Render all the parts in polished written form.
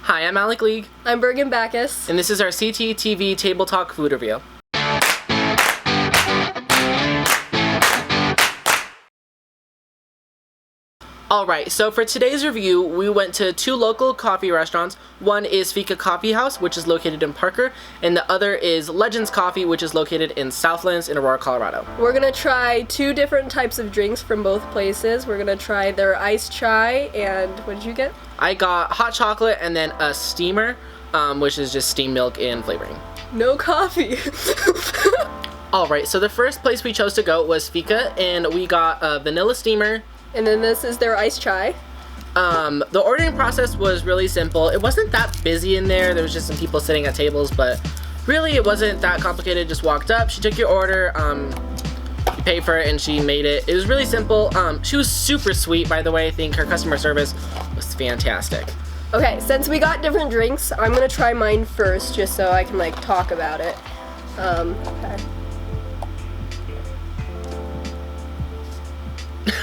Hi, I'm Alec League. I'm Bergen, and this is our CTTV Table Talk food review. Alright, so for today's review, we went to two local coffee restaurants. One is Fika Coffee House, which is located in Parker, and the other is Legends Coffee, which is located in Southlands in Aurora, Colorado. We're gonna try two different types of drinks from both places. We're gonna try their iced chai, and what did you get? I got hot chocolate and then a steamer, which is just steamed milk and flavoring. No coffee. Alright, so the first place we chose to go was Fika, and we got a vanilla steamer. And then this is their iced chai. The ordering process was really simple. It wasn't that busy in there. There was just some people sitting at tables, but really it wasn't that complicated. Just walked up, she took your order, you paid for it, and she made it. It was really simple. She was super sweet, by the way. I think her customer service was fantastic. Okay, since we got different drinks, I'm gonna try mine first, just so I can like talk about it. Okay.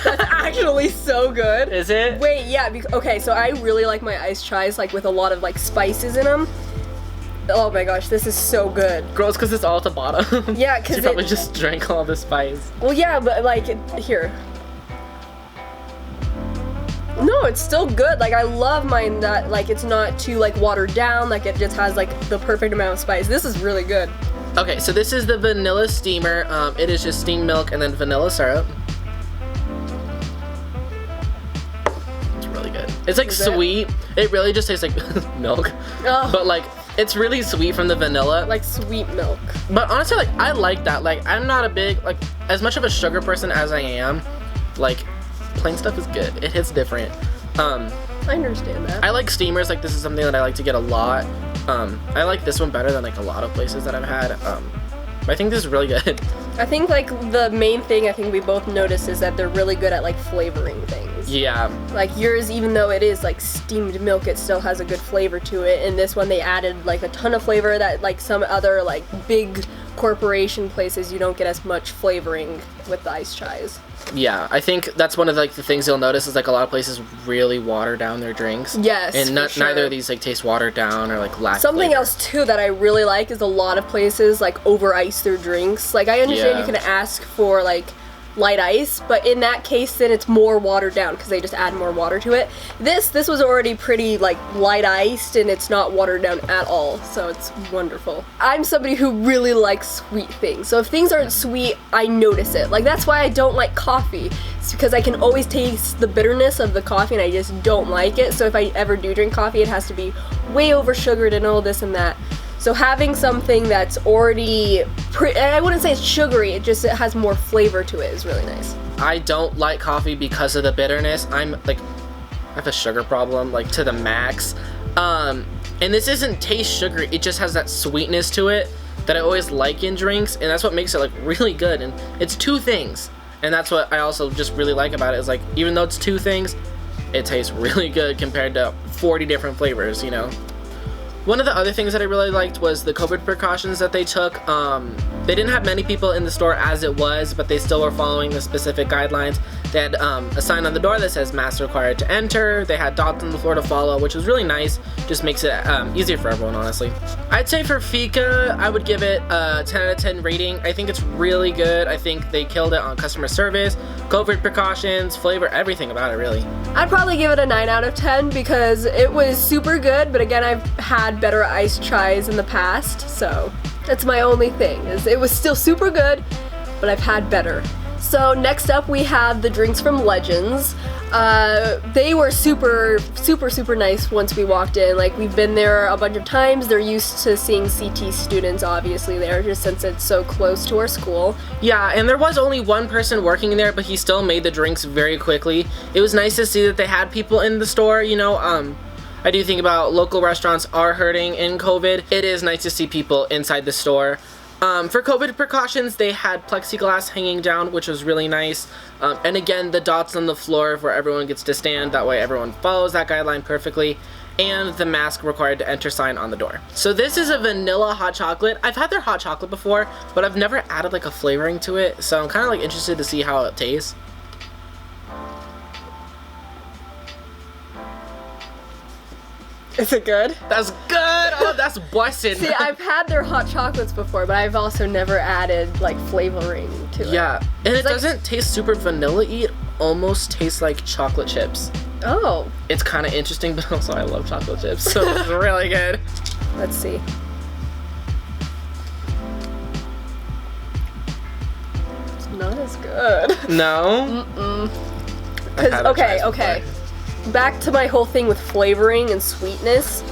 That's actually so good. Is it? Wait, yeah, okay, so I really like my iced chais, like, with a lot of, like, spices in them. Oh my gosh, this is so good. Gross, because it's all at the bottom. Yeah, because she probably just drank all the spice. Well, yeah, but, like, here. No, it's still good. Like, I love mine that, like, it's not too, like, watered down. Like, it just has, like, the perfect amount of spice. This is really good. Okay, so this is the vanilla steamer. It is just steamed milk and then vanilla syrup. It's like sweet. It really just tastes like milk. Oh. But like, it's really sweet from the vanilla. Like sweet milk. But honestly, like, I like that. Like, I'm not a big, like, as much of a sugar person as I am, like, plain stuff is good. It hits different. I understand that. I like steamers. Like, this is something that I like to get a lot. I like this one better than like a lot of places that I've had. I think this is really good. I think like the main thing I think we both noticed is that they're really good at like flavoring things. Yeah. Like yours, even though it is like steamed milk, it still has a good flavor to it. And this one they added like a ton of flavor that like some other like big corporation places you don't get as much flavoring with the iced chais. Yeah, I think that's one of like the things you'll notice is like a lot of places really water down their drinks. Yes, and sure. Neither of these like taste watered down or like lack Something flavor. else too that I really like is a lot of places like over ice their drinks. Like I understand you can ask for like light ice, but in that case then it's more watered down because they just add more water to it. This was already pretty like light iced and it's not watered down at all, so it's wonderful. I'm somebody who really likes sweet things, so if things aren't sweet I notice it. Like that's why I don't like coffee. It's because I can always taste the bitterness of the coffee and I just don't like it. So if I ever do drink coffee it has to be way over sugared and all this and that. So having something that's already, I wouldn't say it's sugary, it has more flavor to it is really nice. I don't like coffee because of the bitterness. I have a sugar problem, like to the max. And this isn't taste sugary, it just has that sweetness to it that I always like in drinks, and that's what makes it like really good. And it's two things. And that's what I also just really like about it is like, even though it's two things, it tastes really good compared to 40 different flavors, you know? One of the other things that I really liked was the COVID precautions that they took. They didn't have many people in the store as it was, but they still were following the specific guidelines. They had a sign on the door that says masks required to enter. They had dots on the floor to follow, which was really nice. Just makes it easier for everyone, honestly. I'd say for Fika, I would give it a 10 out of 10 rating. I think it's really good. I think they killed it on customer service, COVID precautions, flavor, everything about it, really. I'd probably give it a 9 out of 10 because it was super good, but again, I've had better iced chais in the past, so that's my only thing, is it was still super good, but I've had better. So next up we have the drinks from Legends. They were super nice once we walked in. Like, we've been there a bunch of times. They're used to seeing CT students obviously there, just since it's so close to our school. Yeah, and there was only one person working there, but he still made the drinks very quickly. It was nice to see that they had people in the store, you know. I do think about local restaurants are hurting in COVID. It is nice to see people inside the store. For COVID precautions, they had plexiglass hanging down, which was really nice. And again, the dots on the floor where everyone gets to stand, that way everyone follows that guideline perfectly. And the mask required to enter sign on the door. So this is a vanilla hot chocolate. I've had their hot chocolate before, but I've never added like a flavoring to it. So I'm kind of like interested to see how it tastes. Is it good? That's good. Oh, that's bussin'. See, I've had their hot chocolates before, but I've also never added like flavoring to it. Yeah, and it like- doesn't taste super vanilla-y. It almost tastes like chocolate chips. Oh. It's kind of interesting, but also I love chocolate chips, so it's really good. Let's see. It's not as good. No? Because, okay. Back to my whole thing with flavoring and sweetness.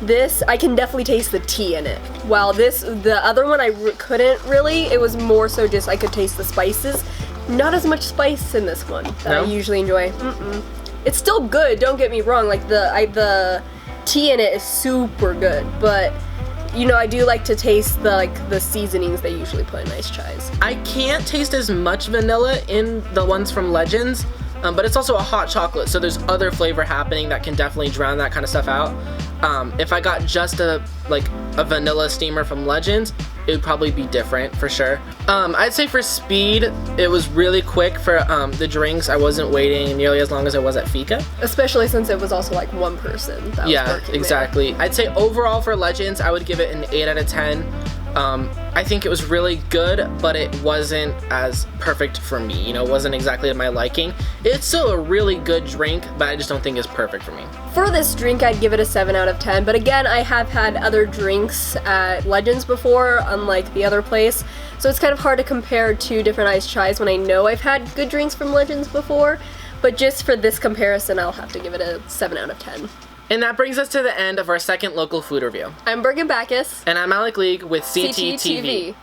This, I can definitely taste the tea in it. While the other one couldn't really. It was more so just I could taste the spices. Not as much spice in this one that I usually enjoy. It's still good, don't get me wrong. Like the tea in it is super good, but you know, I do like to taste the seasonings they usually put in iced chais. I can't taste as much vanilla in the ones from Legends, but it's also a hot chocolate, so there's other flavor happening that can definitely drown that kind of stuff out. If I got just a vanilla steamer from Legends, it would probably be different for sure. I'd say for speed, it was really quick for the drinks. I wasn't waiting nearly as long as I was at Fika. Especially since it was also like one person that was working exactly. there. I'd say overall for Legends, I would give it an 8 out of 10. I think it was really good, but it wasn't as perfect for me. You know, it wasn't exactly to my liking. It's still a really good drink, but I just don't think it's perfect for me. For this drink, I'd give it a 7 out of 10. But again, I have had other drinks at Legends before, unlike the other place. So it's kind of hard to compare two different iced chais when I know I've had good drinks from Legends before. But just for this comparison, I'll have to give it a 7 out of 10. And that brings us to the end of our second local food review. I'm Bergen. And I'm Alec with CTTV.